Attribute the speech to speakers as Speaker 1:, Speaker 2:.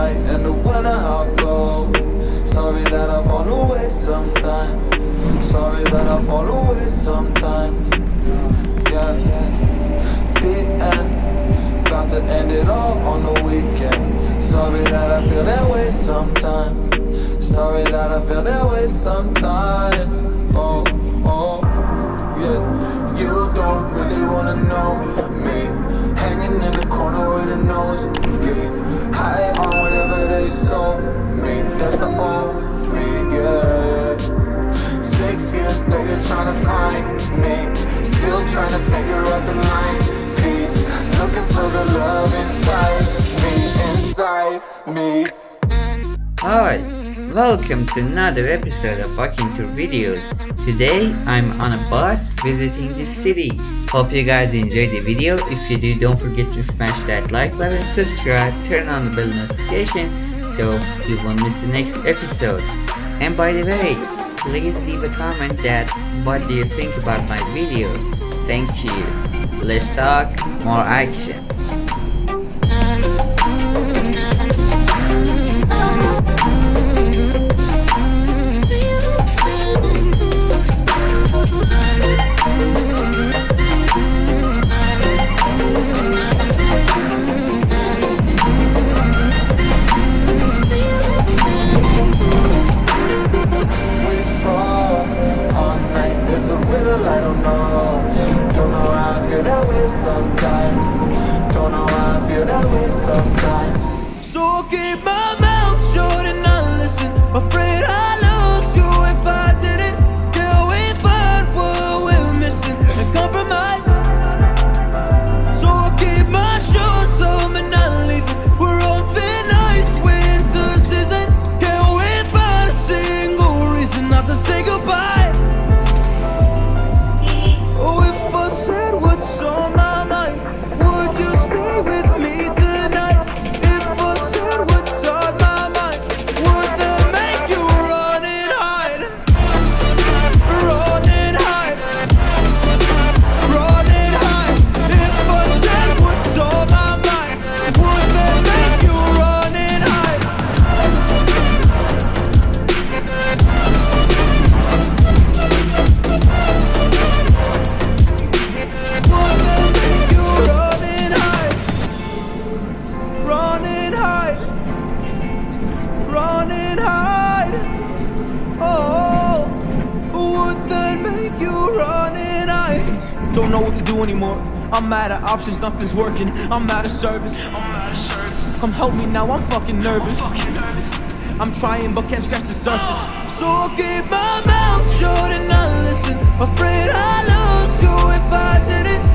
Speaker 1: night in the winter I'll go. Sorry that I fall away sometimes. Sorry that I fall away sometimes. Yeah, the end. Got to end it all on the weekend. Sorry that I feel that way sometimes. Sorry that I feel that way sometimes. Oh, yeah. You don't really wanna know me. Hanging in the corner with a nose. Yeah. High on whatever they sold me. That's the old me, yeah. 6 years later trying to find me. Still trying to figure out the line piece. Looking for the love inside me.
Speaker 2: Hi, welcome to another episode of Walking Tour Videos. Today I'm on a bus visiting the city. Hope you guys enjoyed the video. If you do, don't forget to smash that like button, subscribe, turn on the bell notification so you won't miss the next episode. And by the way, please leave a comment that what do you think about my videos. Thank you. Let's talk more action.
Speaker 1: Sometimes, don't know how I feel that way sometimes. So I'll keep my mouth shut and not listen. Afraid I lose you if I didn't. Till we find what we're missing and compromise. So I'll keep my shoes on and not leaving. We're on thin ice, winter season. Can't we find a single reason not to say goodbye? Oh, if I said what's on my mind, would you stay with me tonight? If I said what's on my mind, would that make you run and hide? Run and hide. Run and hide. If I said what's on my mind, would that make you run and hide? Would that make you run and hide? Run and hide. Run and hide. Oh, would that make you run and hide? Don't know what to do anymore. I'm out of options, nothing's working. I'm out of service. Come help me now, I'm fucking nervous. I'm trying but can't scratch the surface. So I'll keep my mouth shut and not listen. Afraid I lose you if I didn't.